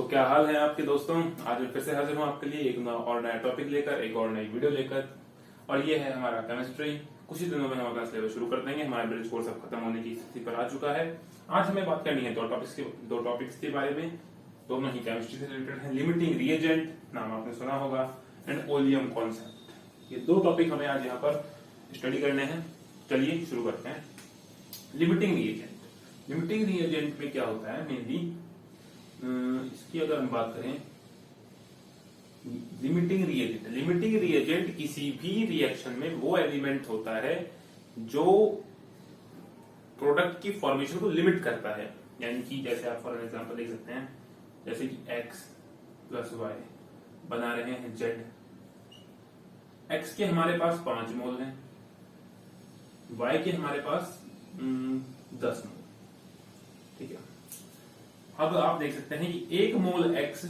क्या हाल है आपके दोस्तों। आज मैं फिर से हाजिर हूँ आपके लिए एक और नया टॉपिक लेकर, एक और नई वीडियो लेकर। और ये है हमारा केमिस्ट्री। कुछ ही दिनों में हम अपना सिलेबस शुरू कर देंगे। हमारा ब्रिज कोर्स अब खत्म होने की स्थिति पर आ चुका है। आज हमें बात करनी है दो टॉपिक्स के बारे में। दोनों ही केमिस्ट्री से रिलेटेड है। लिमिटिंग रिएजेंट नाम आपने सुना होगा एंड ओलियम कॉन्सेप्ट। ये दो टॉपिक हमें आज यहाँ पर स्टडी करने हैं। चलिए शुरू करते हैं। लिमिटिंग रिएजेंट में क्या होता है मेनली, इसकी अगर हम बात करें, लिमिटिंग रिएजेंट किसी भी रिएक्शन में वो एलिमेंट होता है जो प्रोडक्ट की फॉर्मेशन को लिमिट करता है। यानी कि जैसे आप फॉर एग्जांपल देख सकते हैं, जैसे कि x प्लस वाई बना रहे हैं z। x के हमारे पास 5 मोल हैं, y के हमारे पास 10 मोल। ठीक है। अब आप देख सकते हैं कि 1 मोल x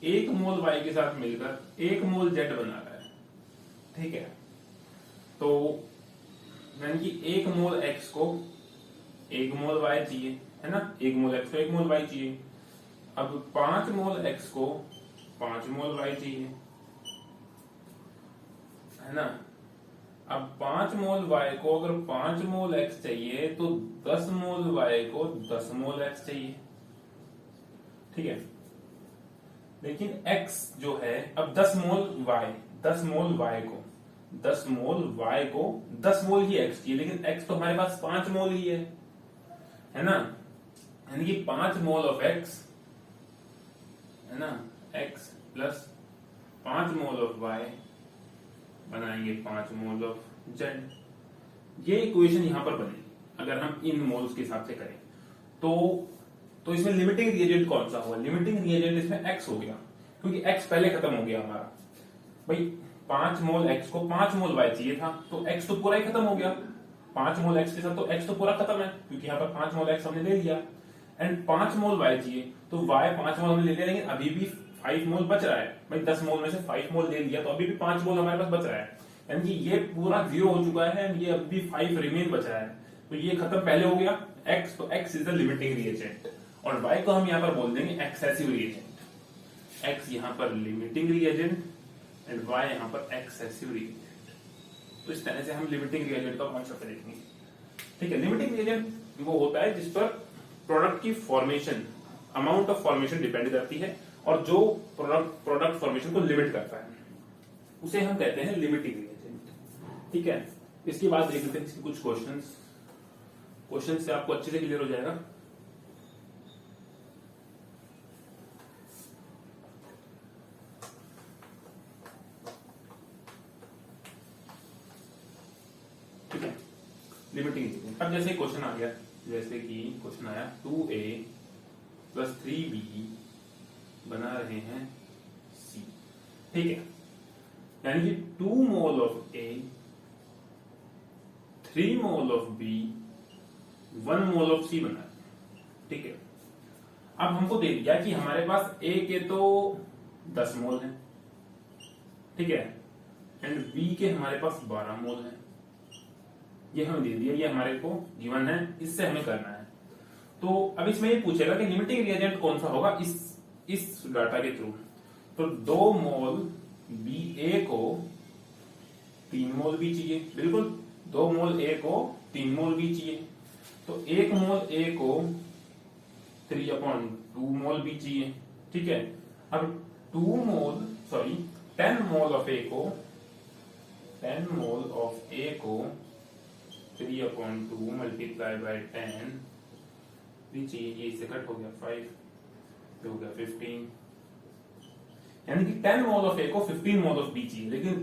1 मोल y के साथ मिलकर 1 मोल z बना रहा है। ठीक है। तो यानी कि 1 मोल x को 1 मोल y चाहिए, है ना। 1 मोल x को 1 मोल y चाहिए। अब 5 मोल x को 5 मोल y चाहिए, है ना। अब 5 मोल y को अगर 5 मोल x चाहिए तो 10 मोल y को 10 मोल x चाहिए। ठीक है। लेकिन x जो है, अब 10 मोल y को 10 मोल ही x चाहिए, लेकिन x तो हमारे पास 5 मोल ही है ना। यानी कि 5 मोल ऑफ x, है ना, x plus 5 mole of y बनाएंगे 5 मोल ऑफ z। ये इक्वेशन यहां पर बनेगी अगर हम इन मोल्स के हिसाब से करें तो इसमें लिमिटिंग रिएजेंट कौन सा होगा। लिमिटिंग रिएजेंट इसमें x हो गया, क्योंकि x पहले खत्म हो गया हमारा। भाई 5 मोल x को 5 मोल y चाहिए था, तो x तो पूरा ही खत्म हो गया। 5 मोल x के साथ तो x तो पूरा खत्म है, क्योंकि यहाँ पर 5 मोल x हमने ले लिया। एंड 5 मोल y चाहिए, तो y 5 मोल हमने ले लिया, लेकिन अभी भी 5 मोल बच रहा है। भाई 10 मोल में से 5 मोल ले लिया, तो अभी भी 5 मोल हमारे पास बच रहा है। यानी कि ये पूरा 0 हो चुका है, ये अभी 5 रिमेन बच रहा है। तो ये खत्म पहले हो गया x, तो x is the limiting reagent. और y को हम यहाँ पर बोल देंगे एक्सेसिव रिएजेंट। x यहाँ पर लिमिटिंग रिएजेंट एंड y यहाँ पर एक्सेसिव रिएजेंट। तो इस तरह से हम लिमिटिंग रिएजेंट का कॉन्सेप्ट देखेंगे। ठीक है। लिमिटिंग रिएजेंट वो होता है जिस पर प्रोडक्ट की formation, amount of formation depend करती है, और जो प्रोडक्ट फॉर्मेशन को लिमिट करता है उसे हम कहते हैं लिमिटिंग रिएजेंट। ठीक है। इसके बाद देख लेते हैं कुछ क्वेश्चन से आपको अच्छे से क्लियर हो जाएगा। ठीक है। Limiting reagent. अब जैसे क्वेश्चन आ गया, जैसे कि क्वेश्चन आया 2a प्लस 3b बना रहे हैं c। ठीक है। यानी कि 2 mole of a 3 mole of b 1 mole of c बना। ठीक है। अब हमको दे दिया कि हमारे पास a के तो 10 मोल हैं, ठीक है, एंड b के हमारे पास 12 मोल हैं। ये हमें दे दिया, ये हमारे को गिवन है, इससे हमें करना है। तो अब इसमें ये पूछेगा कि लिमिटिंग रिएजेंट कौन सा होगा इस डाटा के थ्रू। तो 2 मोल a को 3 मोल b चाहिए, बिल्कुल 2 मोल a को 3 मोल b चाहिए। तो 1 मोल a को 3/2 मोल b चाहिए। ठीक है। अब 10 मोल ऑफ a को 3/2 मल्टीप्लाई बाय 10 भी चाहिए। ये इससे कट हो गया 5, ये हो गया 15। यानी कि 10 मोल ऑफ a को 15 मोल ऑफ b चाहिए, लेकिन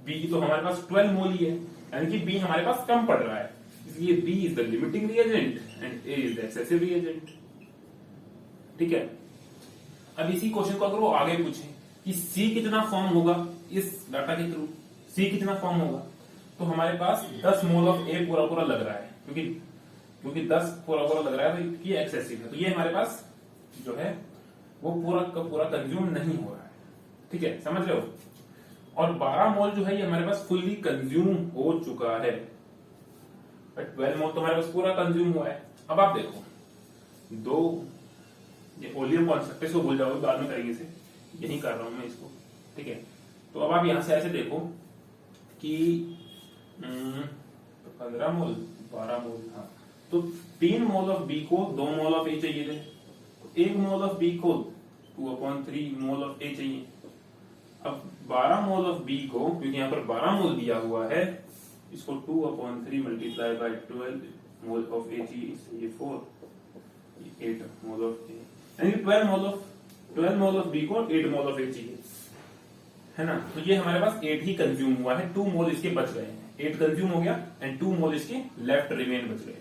b तो हमारे पास 12 मोल ही है, यानी कि b हमारे पास कम पड़ रहा है। इसलिए b is the limiting reagent and a is the excessive reagent. ठीक है। अब इसी क्वेश्चन को अगर वो आगे पूछे कि c कितना फॉर्म होगा इस डाटा के थ्रू, c कितना फॉर्म होगा, तो हमारे पास 10 मोल ऑफ a पूरा लग रहा है, क्योंकि 10 पूरा लग रहा है, तो ये एक्सेसिव है। तो ये हमारे पास जो है वो पूरा का पूरा कंज्यूम नहीं हो रहा है। ठीक है, समझ रहे हो। और 12 मोल जो है ये हमारे पास फुल्ली कंज्यूम हो चुका है, 12 मोल तो हमारे पास पूरा कंज्यूम हुआ है। अब आप देखो, ये ओलियम कॉन्सेप्ट है, इसको भूल जाओगे, बाद में करेंगे इसे, यही कर रहा हूं मैं इसको। ठीक है, तो अब आप यहां से ऐसे देखो कि 15 मोल 12 मोल, हाँ, तो 3 मोल ऑफ बी को 2 मोल ऑफ ए चाहिए थे, तो 1 मोल ऑफ बी को 2/3 मोल ऑफ ए चाहिए। अब 12 मोल ऑफ बी को, क्योंकि यहाँ पर 12 मोल दिया हुआ है, इसको 2/3 मल्टीप्लाई बाय 12 मोल ऑफ ए चाहिए, ये 4, 8 मोल ऑफ ए, यानी 12 मोल ऑफ बी को 8 मोल ऑफ ए चाहिए, है ना। तो ये हमारे पास 8 ही कंज्यूम हुआ है, 2 मोल इसके बच गए हैं, 8 कंज्यूम हो गया एंड 2 मोल इसके लेफ्ट रिमेन बच गए,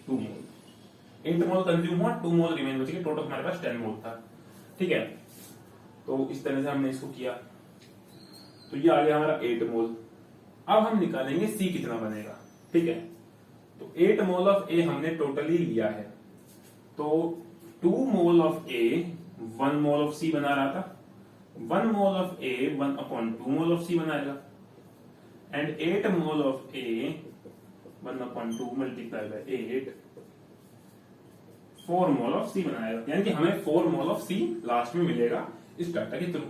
2 मोल, 8 मोल कंज्यूम हुआ, 2 मोल रिमेन बच गए, टोटल हमारे पास 10 मोल था। ठीक है, तो इस तरह से हमने इसको किया, तो ये आ गया हमारा 8 मोल। अब हम निकालेंगे सी कितना बनेगा। ठीक है, तो 8 मोल ऑफ ए हमने टोटली लिया है, तो 2 मोल ऑफ ए 1 मोल ऑफ सी बना रहा था, 1 मोल of A 1/2 mole of C बनाएगा, and 8 mole of A 1/2 multiply by 8 4 mole of C बनाएगा, यानी कि हमें 4 मोल ऑफ सी लास्ट में मिलेगा इस डाटा के थ्रू।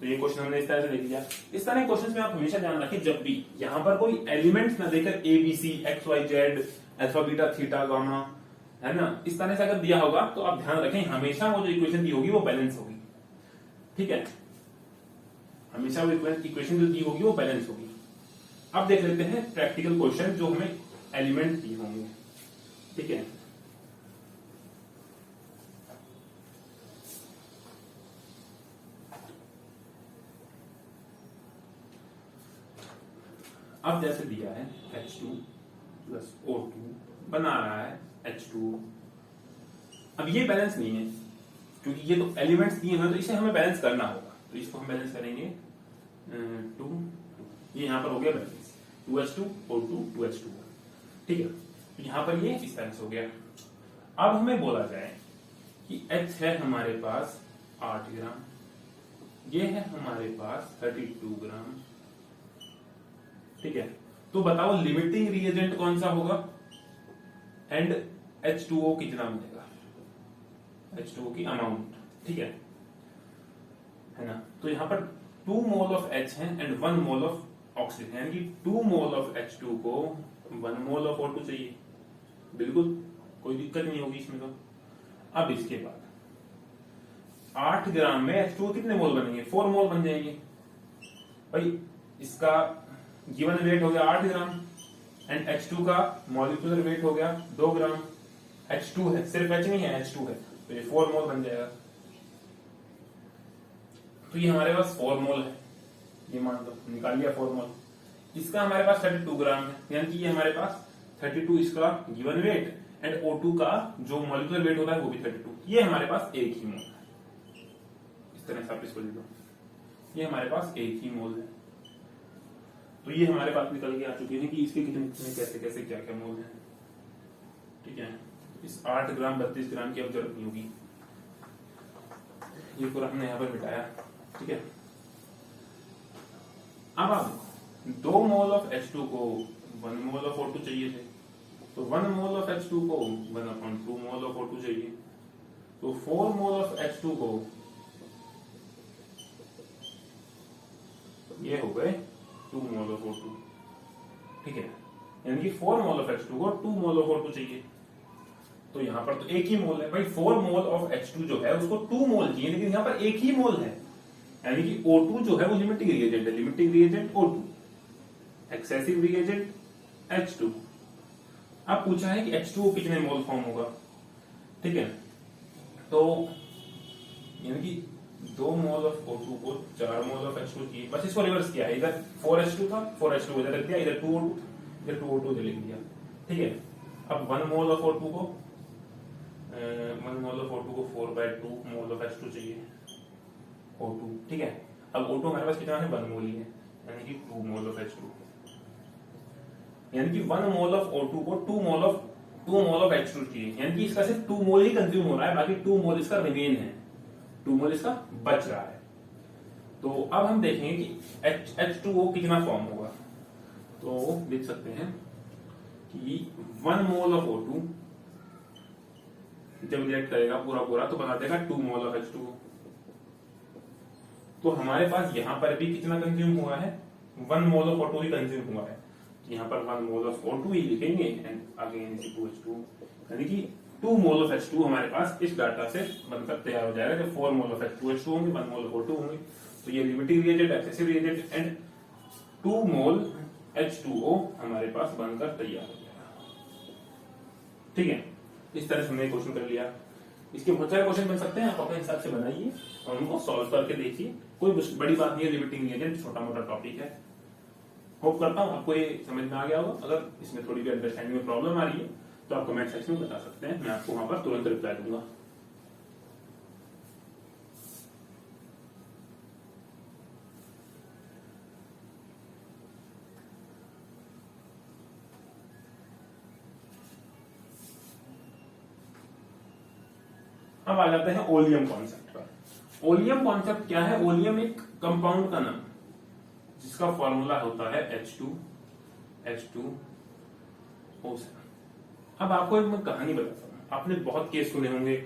तो ये क्वेश्चन हमने इस तरह से लिख लिया। इस तरह के क्वेश्चन में आप हमेशा ध्यान रखें, जब भी यहां पर कोई एलिमेंट्स ना देकर A B C X Y Z alpha beta theta gamma, है ना, इस तरह से अगर दिया होगा तो आप ध्यान रखें हमेशा वो जो इक्वेशन दी होगी वो बैलेंस होगी। ठीक है, हमेशा वो इक्वेशन जो दी होगी वो बैलेंस होगी। अब देख लेते हैं प्रैक्टिकल क्वेश्चन जो हमें एलिमेंट दिए होंगे। ठीक है, अब जैसे दिया है H2 प्लस O2 बना रहा है H2, अब ये बैलेंस नहीं है क्योंकि ये तो एलिमेंट्स दिए हैं, तो इसे हमें बैलेंस करना होगा, तो इसको हम बैलेंस करेंगे 2, ये यहां पर हो गया बैलेंस 2H2 O2 2H2। ठीक है, तो यहां पर ये इस तरह से हो गया। अब हमें बोला जाए कि H है हमारे पास 8 ग्राम, ये है हमारे पास 32 ग्राम। ठीक है, तो बताओ लिमिटिंग रिएजेंट कौन सा होगा एंड H2O कितना बनेगा, H2O की अमाउंट। ठीक है ना, तो यहां पर 2 मोल ऑफ H है एंड 1 मोल ऑफ ऑक्सीजन, यानी कि 2 मोल ऑफ H2 को 1 मोल ऑफ O2 चाहिए, बिल्कुल कोई दिक्कत नहीं होगी इसमें। तो अब इसके बाद 8 ग्राम में H2O कितने मोल बनेंगे, 4 मोल बन जाएंगे भाई। इसका गिवन वेट हो गया 8 ग्राम एंड H2 का मॉलिक्यूलर वेट हो गया 2 ग्राम। H2 है, सिर्फ H नहीं है, H2 है, तो ये 4 मोल बन जाएगा। तो ये हमारे पास 4 मोल है, ये मान लो निकाल लिया 4 मोल। इसका हमारे पास 32 ग्राम है, यानी कि ये हमारे पास 32 इसका गिवन वेट एंड O2 का जो मॉलिक्यूलर वेट होता है वो भी 32, ये हमारे पास एक ही मोल है। इस तरह से आप इसको लिख दो, ये हमारे पास एक ही मोल है। तो ये हमारे पास निकल के आ चुकी है कि इसके कितने कितने कैसे कैसे क्या क्या मोल है। ठीक है, इस 8 ग्राम 32 ग्राम की अब जरूरत नहीं होगी, ये पूरा हमने यहाँ पर मिटाया। ठीक है, अब आप 2 मोल ऑफ H2 को 1 मोल ऑफ O2 चाहिए थे, तो 1 मोल ऑफ H2 को 1/2 मोल ऑफ O2 चाहिए, तो 4 मोल ऑफ H2 को ये हो गए 2 मोल ऑफ O2। ठीक है, यानी कि 4 मोल ऑफ H2 को 2 मोल ऑफ O2 चाहिए, तो यहां पर तो एक ही मोल है भाई। 4 मोल ऑफ H2 जो है उसको 2 मोल चाहिए, लेकिन यहां पर एक ही मोल है, यानी कि O2 जो है वो लिमिटिंग रिएजेंट है, limiting reagent O2, excessive reagent H2। अब पूछा है कि H2O कितने मोल फॉर्म होगा। ठीक है, तो यानी कि 2 मोल ऑफ O2 को 4 मोल ऑफ H2 चाहिए, बस इसको रिवर्स किया है, इधर 4H2 था 4H2 इधर रख दिया, इधर 2O2 इधर 2O2 इधर लिख दिया। ठीक है, अब 1 मोल ऑफ O2 को 4/2 मोल ऑफ H2 चाहिए O2। ठीक है, अब O2 हमारे पास कितना है, 1 मोल ही है, यानी कि 2 मोल ऑफ H2, यानी कि 1 मोल ऑफ O2 को 2 मोल ऑफ H2 चाहिए, यानी कि इसका सिर्फ 2 मोल ही कंज्यूम हो रहा है, बाकी 2 मोल इसका रिमेन है, 2 मोल इसका बच रहा है। तो अब हम देखेंगे कि H2O कितना फॉर्म होगा, तो देख सकते हैं कि 1 मोल ऑफ O2 जब रिएक्ट करेगा पूरा पूरा तो बना देगा 2 मोल ऑफ H2O। तो हमारे पास यहाँ पर भी कितना कंज्यूम हुआ है, 1 mole of O2 he consume हुआ है। यहाँ पर 1 मोल ऑफ O2 ही लिखेंगे एंड अगेन H2O, यानी कि 2 मोल ऑफ H2 हमारे पास इस डाटा से बनकर तैयार हो जाएगा। जब 4 मोल ऑफ H2 होंगे, 1 मोल ऑफ O2 होंगे, तो ये limiting reagent, excessive reagent and 2 mole H2O हमारे पास बनकर तैयार हो जाएगा। ठीक है, इस तरह से हमने क्वेश्चन कर लिया। इसके बहुत सारे क्वेश्चन बन सकते हैं, आप अपने हिसाब से बनाइए और उनको सॉल्व करके देखिए। कोई बड़ी बात नहीं है, लिमिटिंग रिएजेंट छोटा मोटा टॉपिक है। होप करता हूं आपको ये समझ में आ गया होगा। अगर इसमें थोड़ी भी अंडरस्टैंडिंग में प्रॉब्लम आ रही है तो आप कमेंट सेक्शन में बता सकते हैं, मैं आपको वहां पर तुरंत रिप्लाई दूंगा। अब आ जाते हैं ओलियम कॉन्सेप्ट पर। ओलियम कॉन्सेप्ट क्या है? ओलियम एक कंपाउंड का नाम जिसका फॉर्मूला होता है H2O7। अब आपको एक मैं कहानी बताता हूँ। आपने बहुत केस सुने होंगे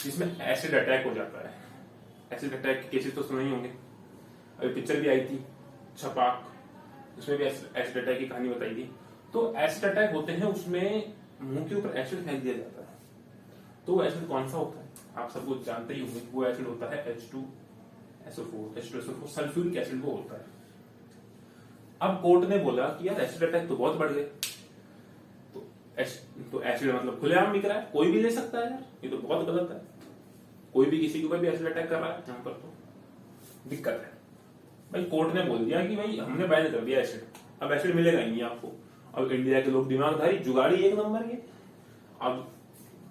जिसमें एसिड अटैक हो जाता है। एसिड अटैक के केसेस तो सुने ही होंगे। अभी पिक्चर भी आई थी छपाक, उसमें भी एसिड अटैक की कहानी बताई थी। तो एसिड अटैक होते हैं, उसमें मुंह के ऊपर एसिड फेंक दिया जाता है। तो वो एसिड कौन सा होता है आप सब कुछ जानते ही होंगे। वो एसिड होता है H2SO4 सल्फ्यूरिक एसिड वो होता है। अब कोर्ट ने बोला कि यार एसिड अटैक तो बहुत बढ़ गए, तो एसिड मतलब खुलेआम बिक रहा है, कोई भी ले सकता है यार, ये तो बहुत गलत है। कोई भी किसी के ऊपर भी एसिड अटैक कर रहा है, यहाँ पर तो दिक्कत है। भाई कोर्ट ने बोल दिया कि भाई हमने बैन कर दिया एसिड, अब एसिड मिलेगा ही नहीं आपको। अब इंडिया के लोग दिमागधारी जुगाड़ी एक नंबर के, अब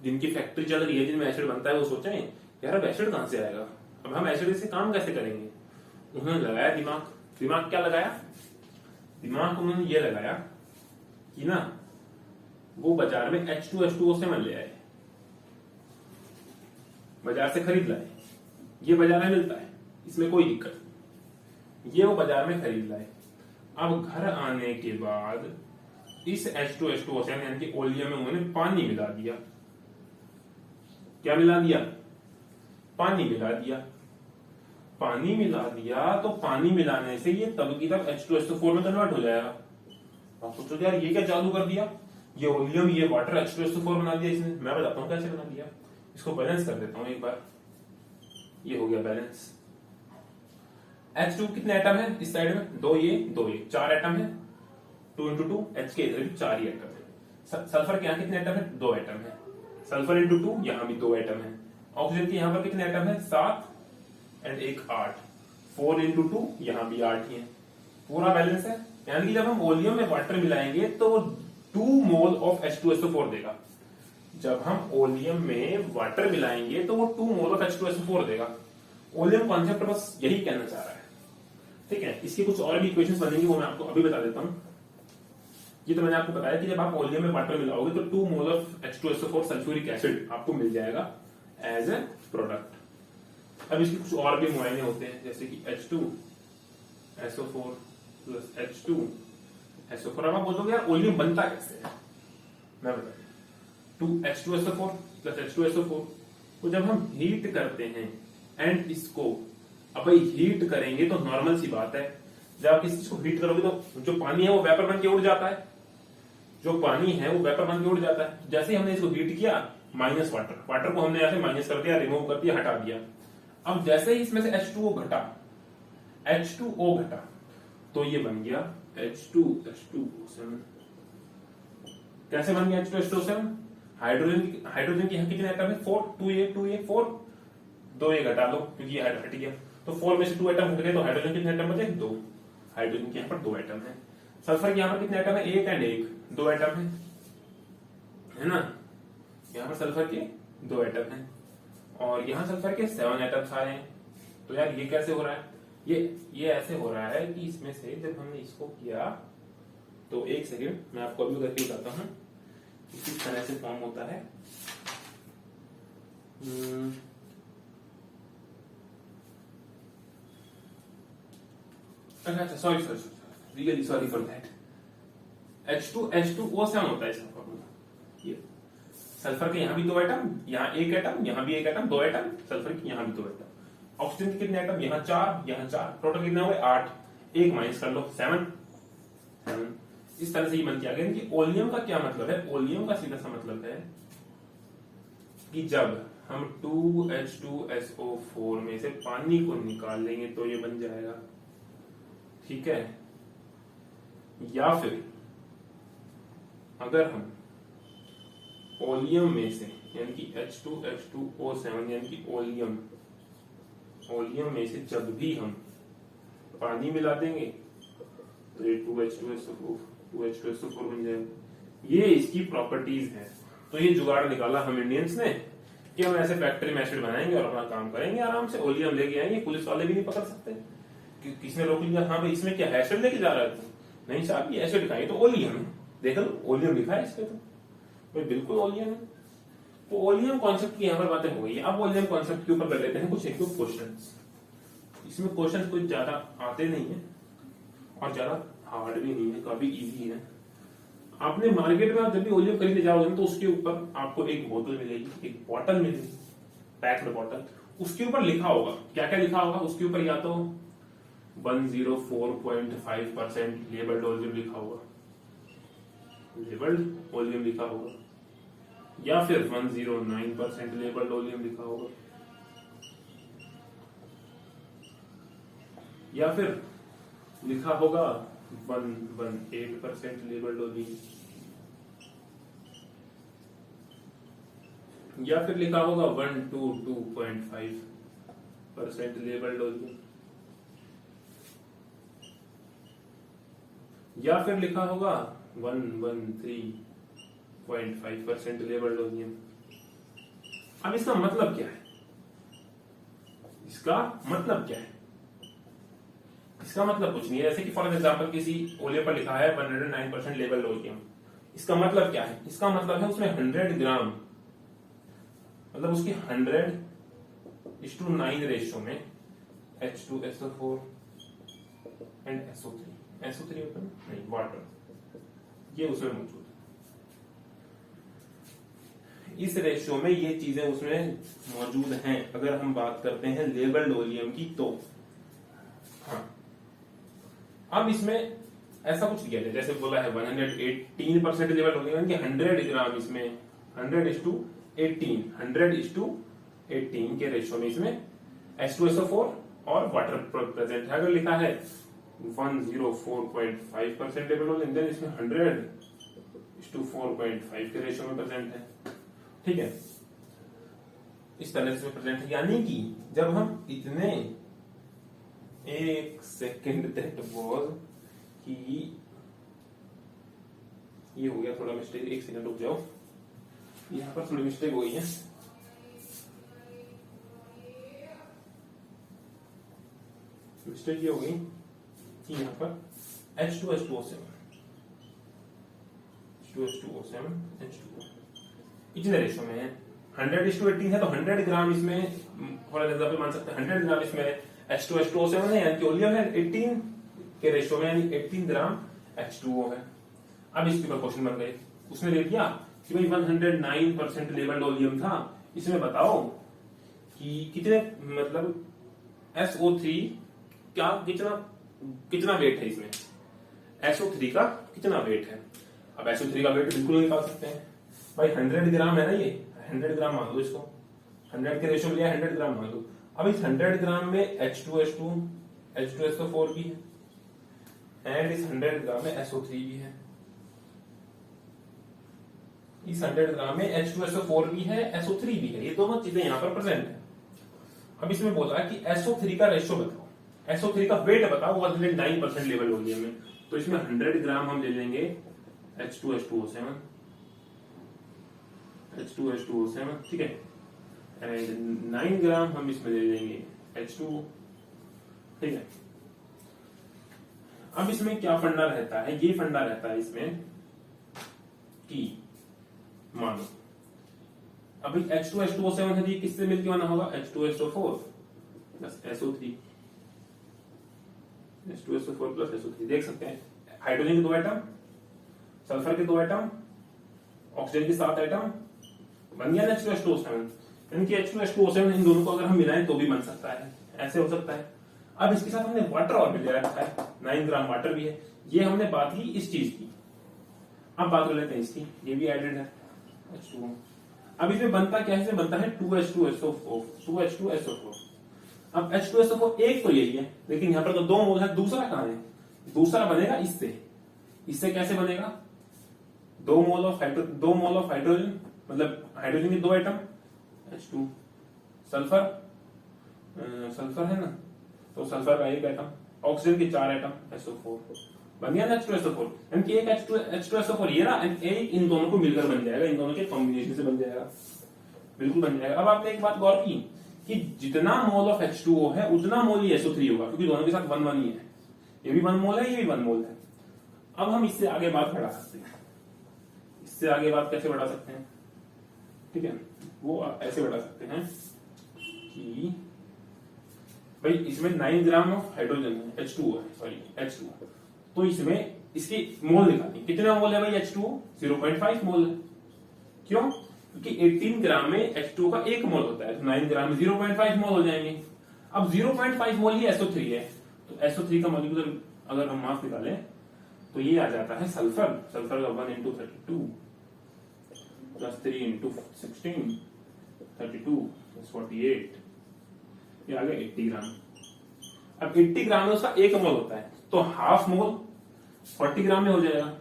जिनकी फैक्ट्री चल रही है जिनमें एसिड बनता है वो सोचें यार अब एसिड कहां से आएगा, अब हम एसिड से काम कैसे करेंगे। उन्होंने लगाया दिमाग क्या लगाया? दिमाग उन्होंने ये लगाया कि ना वो बाजार में H2SO7 ले आए, बाजार से खरीद लाए। ये बाजार में मिलता है, इसमें कोई दिक्कत नहीं। ये वो बाजार में खरीद लाए। अब घर आने के बाद इस H2SO7 यानी कि ओलियम में उन्होंने पानी मिला दिया। क्या मिला दिया? पानी मिला दिया। पानी मिला दिया तो पानी मिलाने से ये तब की तब H2SO4 में कन्वर्ट हो जाएगा। आप सोचो यार ये क्या चालू कर दिया, ये ओलियम ये वाटर H2SO4 बना दिया इसने। मैं बताता हूं कैसे बना दिया। इसको बैलेंस कर देता हूं एक बार। ये हो गया बैलेंस। H2 कितने एटम है इस साइड में? दो ये 4 एटम है। 2 into 2 H के इधर भी 4 ही एटम है। सल्फर के यहाँ कितने एटम है? 2 एटम है। सल्फर इंटू 2 यहाँ भी 2 एटम है। ऑक्सीजन के यहाँ पर कितने एटम है? 7 एंड एक 8। 4 into 2 यहाँ भी 8 ही है। पूरा बैलेंस है। यानी कि जब हम ओलियम में वाटर मिलाएंगे तो वो 2 मोल ऑफ H2SO4 देगा। जब हम ओलियम में वाटर मिलाएंगे तो वो 2 मोल ऑफ H2SO4 देगा। ओलियम कॉन्सेप्ट बस यही कहना चाह रहा है। ठीक है, इसकी कुछ और भी इक्वेशंस बनेंगी, वो मैं आपको अभी बता देता हूं। ये तो मैंने आपको बताया कि जब आप ओलियम में वाटर मिलाओगे तो 2 mole of H2SO4 sulphuric acid आपको मिल जाएगा एज ए प्रोडक्ट। अब इसके कुछ और भी मुआयने होते हैं, जैसे कि H2SO4 प्लस H2SO4। अब आप बोलोगे यार ओलियम बनता कैसे है, मैं बताऊं। H2SO4 प्लस H2SO4 को जब हम हीट करते हैं एंड इसको, अब भाई हीट करेंगे तो नॉर्मल सी बात है, जब आप किसी चीज को हीट करोगे तो जो पानी है वो वेपर बन के उड़ जाता है। जो पानी है वो वेपर बन के उड़ जाता है। जैसे ही हमने इसको हीट किया, माइनस वाटर को हमने ऐसे माइनस कर दिया, रिमूव कर दिया, हटा दिया। अब जैसे ही इसमें से H2O घटा तो ये बन गया H2SO7। कैसे बन गया H2SO7? हाइड्रोजन की यहाँ कितने एटम है? 4। 2a 4। 2a घटा लो क्योंकि ये हट गया, तो 4 में से 2 एटम हट गए तो हाइड्रोजन कितने एटम बचे? 2। हाइड्रोजन के यहाँ पर 2 एटम है। सल्फर के यहाँ पर कितने एटम है? 1 एंड 1, 2 एटम है ना। यहाँ पर सल्फर के 2 एटम है और यहाँ सल्फर के 7 एटम्स आ रहे हैं। तो यार ये कैसे हो रहा है? ये ऐसे हो रहा है कि इसमें से जब हमने इसको किया तो, एक सेकेंड मैं आपको अभी करके बताता हूँ किस तरह से फॉर्म होता है। अच्छा sorry really sorry for that. H2O7 होता है इसका फॉर्मूला। ये सल्फर के यहाँ भी 2 एटम, यहाँ 1 एटम, यहाँ भी 1 एटम, 2 एटम, सल्फर के यहाँ भी 2 एटम। ऑक्सीजन के कितने एटम, यहाँ 4, यहाँ 4, टोटल कितने हुए 8, 1 माइनस कर लो 7। इस तरह से ये बन के आ गया कि ओलियम का क्या मतलब है, ओलियम का सीधा सा मतलब है कि जब हम 2H2SO4 में से पानी को निकाल लेंगे तो ये बन जाएगा, ठीक है। या फिर अगर हम ओलियम में से यानी कि H2H2O7 यानी कि ओलियम में से जब भी हम पानी मिला देंगे तो ये 2H2SO4 बन जाएगा। ये इसकी प्रॉपर्टीज है। तो ये जुगाड़ निकाला हम इंडियंस ने कि हम ऐसे फैक्ट्री में एसिड बनाएंगे और अपना काम करेंगे आराम से, ओलियम लेके आएंगे, पुलिस वाले भी नहीं पकड़ सकते कि किसने रोक लिया, हाँ भाई इसमें क्या एसिड लेके जा रहा है तू, नहीं साहब ये एसिड का, ये तो ओलियम है, देख लो ओलियम लिखा है इस पे, तो भाई बिल्कुल ओलियम है। तो ओलियम कॉन्सेप्ट की यहाँ पर बातें हो गई। अब ओलियम कॉन्सेप्ट के ऊपर कर लेते हैं कुछ एक दो क्वेश्चंस। इसमें क्वेश्चंस कोई ज्यादा आते नहीं है और ज्यादा हार्ड भी नहीं है, काफी इजी है। आपने मार्केट में आप जब भी ओलियम खरीदने जाओगे तो उसके ऊपर आपको एक बोतल मिलेगी, एक बॉटल मिलेगी, पैक्ड बॉटल, उसके ऊपर लिखा होगा, क्या क्या लिखा होगा उसके ऊपर, या तो 104.5% लेबल्ड ओलियम लिखा होगा, लेबल्ड ओलियम लिखा होगा, या फिर 109% लेबल्ड ओलियम लिखा होगा, या फिर लिखा होगा 118% लेबल्ड ओलियम, या फिर लिखा होगा 122.5% लेबल्ड ओलियम, या फिर लिखा होगा 113.5% लेबल्ड ओलियम। अब इसका मतलब क्या है, इसका मतलब क्या है? इसका मतलब कुछ नहीं है। जैसे कि फॉर एग्जांपल किसी ओलियम पर लिखा है 109% लेबल्ड ओलियम, इसका मतलब क्या है? इसका मतलब है उसमें 100 ग्राम, मतलब उसकी 100:9 रेशियो में H2SO4 एंड SO3 होता है नहीं, वाटर, ये उसमें मौजूद है। इस रेशियो में ये चीजें उसमें मौजूद हैं। अगर हम बात करते हैं लेबल्ड ओलियम की तो हाँ, अब इसमें ऐसा कुछ किया जाए, जैसे बोला है 118% लेबल्ड ओलियम कि 100 ग्राम इसमें 100:18 के रेशियो में इसमें H2SO4 और वाटर प्रेजेंट है। अगर लिखा है 104.5% लेबल्ड ओलियम, देन इसमें 100:4.5 के रेशियो में प्रेजेंट है, ठीक है। इस तरह से प्रेजेंट है, यानी कि जब हम इतने, एक सेकेंड, दैट वाज कि ये हो गया थोड़ा मिस्टेक, एक सेकंड रुक जाओ, यहां पर थोड़ी मिस्टेक हो गई है। मिस्टेक ये हो गई कि यहां पर H2H2O7 इतने रेशियो में है, 100:18 है तो 100 ग्राम इसमें, फॉर एग्जांपल मान सकते हैं 100 ग्राम इसमें H2H2O7 है, यानी कि ओलियम है 18 के रेशियो में, यानी 18 ग्राम H2O है। अब इसके ऊपर क्वेश्चन बन गए, उसने दे दिया कि भाई 109% लेबल्ड ओलियम था, इसमें बताओ कि कितने, मतलब SO3 क्या कितना वेट है इसमें, SO3 का कितना वेट है। अब SO3 का वेट बिल्कुल निकाल सकते हैं भाई, 100 ग्राम है ना, ये 100 ग्राम मान लो इसको, 100 के रेशियो में लिया 100 ग्राम मान लो। अब इस 100 ग्राम में H2SO4 भी है एंड इस 100 ग्राम में SO3 भी है, इस 100 ग्राम में H2SO4 भी है, SO3 भी है, ये दोनों चीजें यहाँ पर प्रेजेंट है। अब इसमें बोला कि SO3 का रेशियो बताओ, SO3 का वेट बताओ 109% लेवल ओलियम में, तो इसमें 100 ग्राम हम ले लेंगे H2H2O7, ठीक है, एंड 9 ग्राम हम इसमें ले लेंगे H2, ठीक है। अब इसमें क्या फंडा रहता है, ये फंडा रहता है इसमें कि मानो अभी H2H2O7 है, किससे मिलकर बना होगा, H2SO4 plus SO3, H2SO4 plus SO3। देख सकते हैं हाइड्रोजन के 2 एटम, सल्फर के 2 एटम, ऑक्सीजन के 7 एटम, बन गया ना H2H2O7, यानी कि H2H2O7 इन दोनों को अगर हम मिलाएं तो भी बन सकता है, ऐसे हो सकता है। अब इसके साथ हमने वाटर और भी ले रखा है, 9 ग्राम वाटर भी है। ये हमने बात की इस चीज की, अब बात कर लेते हैं इसकी, ये भी एडेड है H2O। अब इसमें बनता क्या है, इसमें बनता है 2H2SO4, 2H2SO4। अब H2SO4 एक तो यही है, लेकिन यहाँ पर तो 2 मोल है, दूसरा कहाँ है, दूसरा बनेगा इससे। इससे कैसे बनेगा, 2 मोल ऑफ हाइड्रोजन, मतलब हाइड्रोजन के 2 एटम, H2, सल्फर सल्फर है ना, तो सल्फर का 1 एटम, ऑक्सीजन के 4 एटम, SO4 बन गया ना H2SO4। यानी कि एक H2SO4 ये ना, एक इन दोनों को मिलकर बन जाएगा, इन दोनों के कॉम्बिनेशन से बन जाएगा, बिल्कुल बन जाएगा। अब आपने एक बात गौर की कि जितना मोल ऑफ H2O है उतना मोल ही SO3 होगा, क्योंकि दोनों के साथ 1 ही है, ये भी 1 मोल है, ये भी 1 मोल है। अब हम इससे आगे बात बढ़ा सकते हैं, इससे आगे बात कैसे बढ़ा सकते हैं, ठीक है, वो ऐसे बढ़ा सकते हैं कि भाई इसमें 9 ग्राम ऑफ हाइड्रोजन है, H2O है, सॉरी H2O, तो इसमें इसकी मोल निकालनी, कितना मोल है भाई H2O, 0.5 मोल है। क्यों, क्योंकि 18 ग्राम में H2O का 1 मोल होता है, तो 9 ग्राम में 0.5 मोल हो जाएंगे। अब 0.5 मोल ही SO3 है, तो SO3 का मॉलिक्यूलर अगर हम मास निकालें तो ये आ जाता है सल्फर, सल्फर का 1 into 32 प्लस 3 into 16, 32 plus 48, ये आ गया 80 ग्राम। अब 80 ग्राम में उसका 1 मोल होता है, तो हाफ मोल 40 ग्राम में हो जाएगा,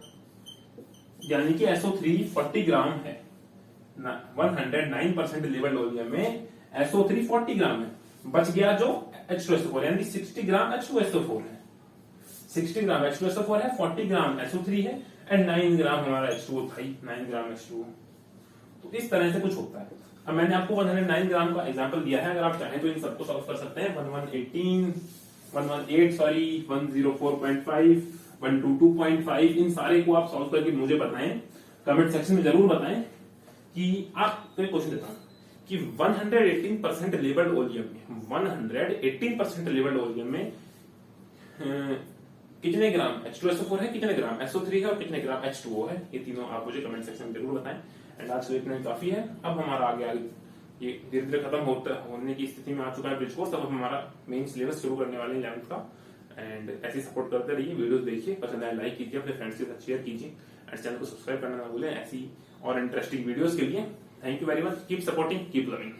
यानी कि SO3 40 ग्राम है। 109% लेवल वॉल्यूम में SO3 40 ग्राम है, बच गया जो H2SO4, यानी कि 60 ग्राम H2SO4 है, 60 ग्राम H2SO4 है, 40 ग्राम SO3 है, एंड 9 ग्राम हमारा H2O था, 9 ग्राम H2O। तो इस तरह से कुछ होता है। अब मैंने आपको 109 ग्राम का एग्जांपल दिया है, अगर आप चाहें तो इन सबको सॉल्व कर सकते हैं। 118 सॉरी 104.5, 122.5, इन सारे को आप सॉल्व करके मुझे बताएं, कमेंट सेक्शन में जरूर बताएं कि आप क्वेश्चन देता हूं कि 118% लेवल्ड वॉल्यूम में 118% लेवल्ड वॉल्यूम में कितने ग्राम H2SO4 है, कितने ग्राम SO3 है और कितने ग्राम H2O है, ये तीनों आप मुझे कमेंट सेक्शन में जरूर बताएं। एंड आज तो इतना काफी है। अब हमारा आगे ये धीरे धीरे खत्म होने की स्थिति में आ चुका है ब्रिज कोर्स, अब हमारा मेन सिलेबस शुरू करने वाले हैं 11th का। एंड ऐसे सपोर्ट करते रहिए, वीडियोस देखिए, पसंद आए लाइक कीजिए, अपने फ्रेंड्स के साथ शेयर कीजिए, एंड चैनल को सब्सक्राइब करना ना भूलें ऐसी और इंटरेस्टिंग वीडियोस के लिए। Thank you very much, keep supporting, keep loving.